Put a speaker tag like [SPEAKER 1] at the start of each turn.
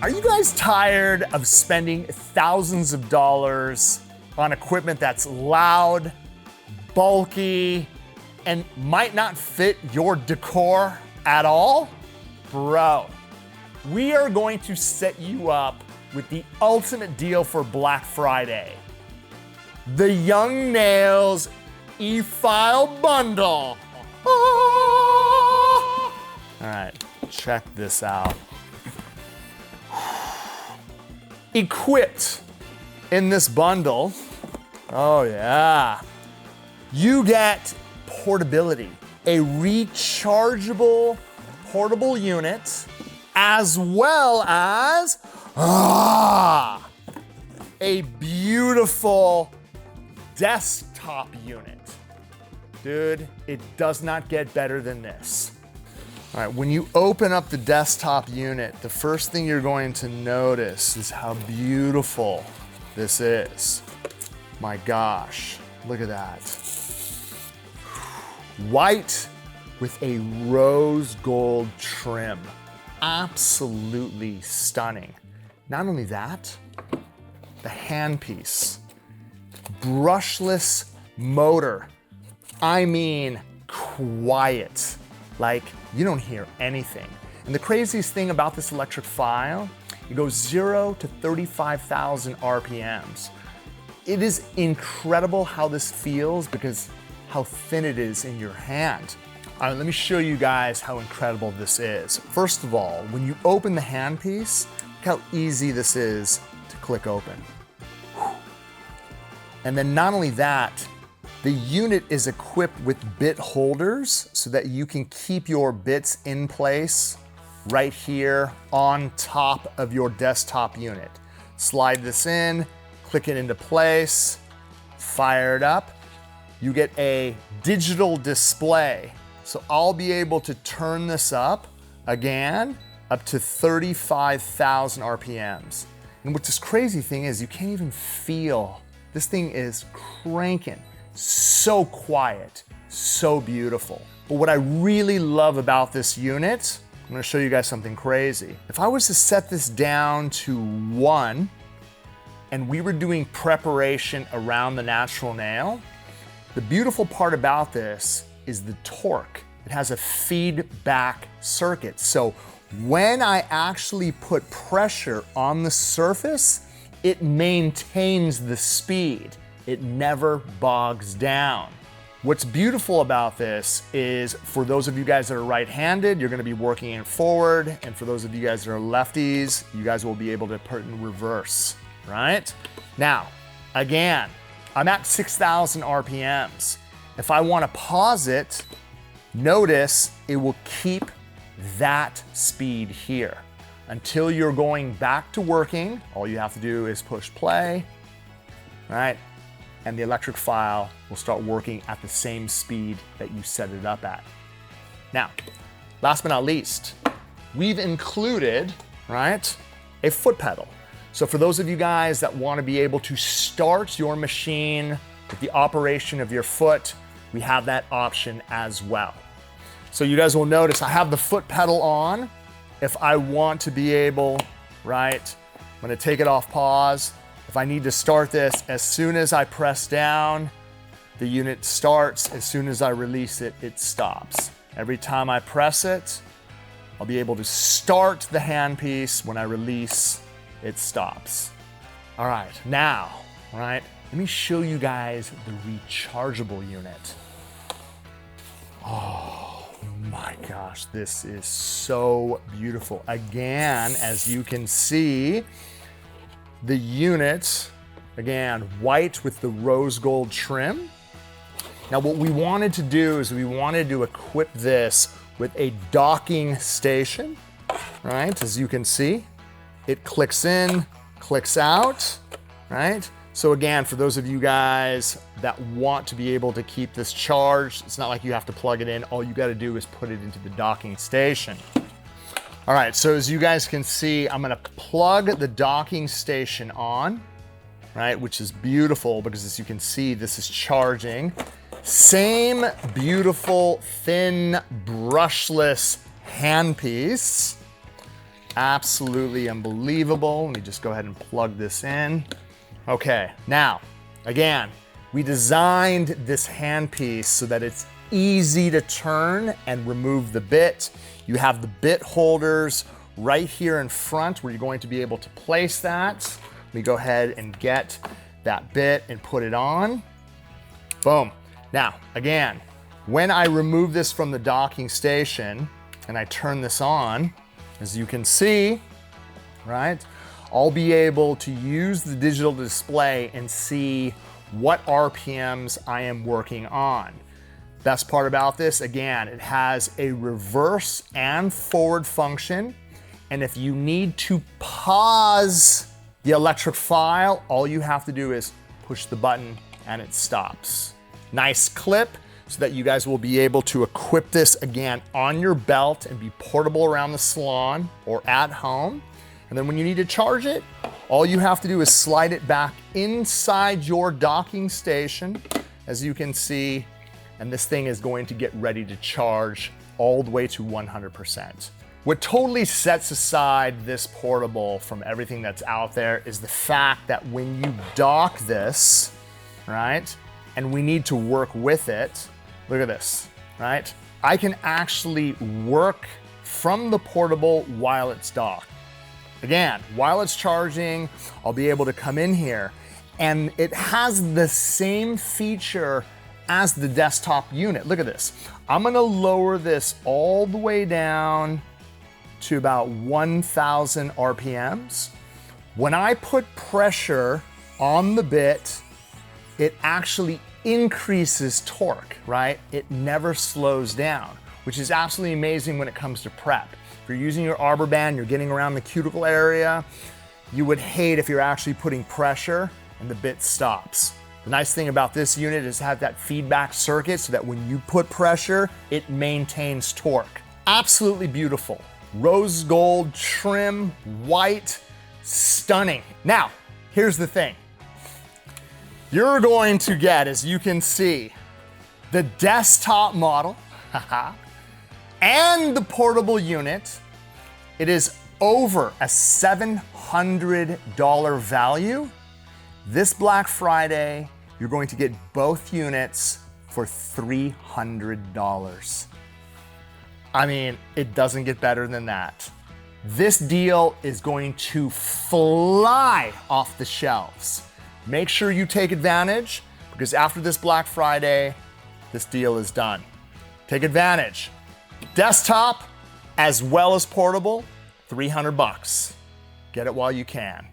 [SPEAKER 1] Are you guys tired of spending thousands of dollars on equipment that's loud, bulky, and might not fit your decor at all? Bro, we are going to set you up with the ultimate deal for Black Friday. The Young Nails E-File Bundle. All right, check this out. Equipped in this bundle, oh yeah, you get portability, a rechargeable portable unit, as well as a beautiful desktop unit. Dude, it does not get better than this. All right, when you open up the desktop unit, the first thing you're going to notice is how beautiful this is. My gosh, look at that. White with a rose gold trim. Absolutely stunning. Not only that, the handpiece. Brushless motor. I mean, quiet. Like, you don't hear anything. And the craziest thing about this electric file, it goes 0 to 35,000 RPMs. It is incredible how this feels because how thin it is in your hand. All right, let me show you guys how incredible this is. First of all, when you open the handpiece, look how easy this is to click open. And then not only that, the unit is equipped with bit holders so that you can keep your bits in place right here on top of your desktop unit. Slide this in, click it into place, fire it up. You get a digital display. So I'll be able to turn this up again, up to 35,000 RPMs. And what this crazy thing is, you can't even feel, this thing is cranking. So quiet, so beautiful. But what I really love about this unit, I'm gonna show you guys something crazy. If I was to set this down to 1 and we were doing preparation around the natural nail, the beautiful part about this is the torque. It has a feedback circuit. So when I actually put pressure on the surface, it maintains the speed. It never bogs down. What's beautiful about this is for those of you guys that are right-handed, you're gonna be working in forward, and for those of you guys that are lefties, you guys will be able to put it in reverse, right? Now, again, I'm at 6,000 RPMs. If I wanna pause it, notice it will keep that speed here. Until you're going back to working, all you have to do is push play, right? And the electric file will start working at the same speed that you set it up at. Now, last but not least, we've included, right, a foot pedal. So for those of you guys that want to be able to start your machine with the operation of your foot, we have that option as well. So you guys will notice I have the foot pedal on. If I want to be able, right, I'm gonna take it off pause. If I need to start this, as soon as I press down, the unit starts. As soon as I release it, it stops. Every time I press it, I'll be able to start the handpiece. When I release, it stops. All right, now, right, let me show you guys the rechargeable unit. Oh my gosh, this is so beautiful. Again, as you can see, the unit, again, white with the rose gold trim. Now what we wanted to do is we wanted to equip this with a docking station, right? As you can see, it clicks in, clicks out, right? So again, for those of you guys that want to be able to keep this charged, it's not like you have to plug it in. All you gotta do is put it into the docking station. All right, so as you guys can see, I'm gonna plug the docking station on, right, which is beautiful because as you can see, this is charging. Same beautiful, thin, brushless handpiece Absolutely unbelievable. Let me just go ahead and plug this in. Okay, now, again, we designed this handpiece so that it's easy to turn and remove the bit. You have the bit holders right here in front where you're going to be able to place that. Let me go ahead and get that bit and put it on. Boom. Now, again, when I remove this from the docking station and I turn this on, as you can see, right, I'll be able to use the digital display and see what RPMs I am working on. Best part about this, again, it has a reverse and forward function. And if you need to pause the electric file, all you have to do is push the button and it stops. Nice clip so that you guys will be able to equip this again on your belt and be portable around the salon or at home. And then when you need to charge it, all you have to do is slide it back inside your docking station, as you can see, and this thing is going to get ready to charge all the way to 100%. What totally sets aside this portable from everything that's out there is the fact that when you dock this, right, and we need to work with it, look at this, right? I can actually work from the portable while it's docked. Again, while it's charging, I'll be able to come in here, and it has the same feature as the desktop unit. Look at this. I'm gonna lower this all the way down to about 1,000 RPMs. When I put pressure on the bit, it actually increases torque, right? It never slows down, which is absolutely amazing when it comes to prep. If you're using your arbor band, you're getting around the cuticle area, you would hate if you're actually putting pressure and the bit stops. The nice thing about this unit is have that feedback circuit so that when you put pressure, it maintains torque. Absolutely beautiful. Rose gold trim, white, stunning. Now, here's the thing. You're going to get, as you can see, the desktop model and the portable unit. It is over a $700 value. This Black Friday, you're going to get both units for $300. I mean, it doesn't get better than that. This deal is going to fly off the shelves. Make sure you take advantage, because after this Black Friday, this deal is done. Take advantage. Desktop as well as portable, $300. Get it while you can.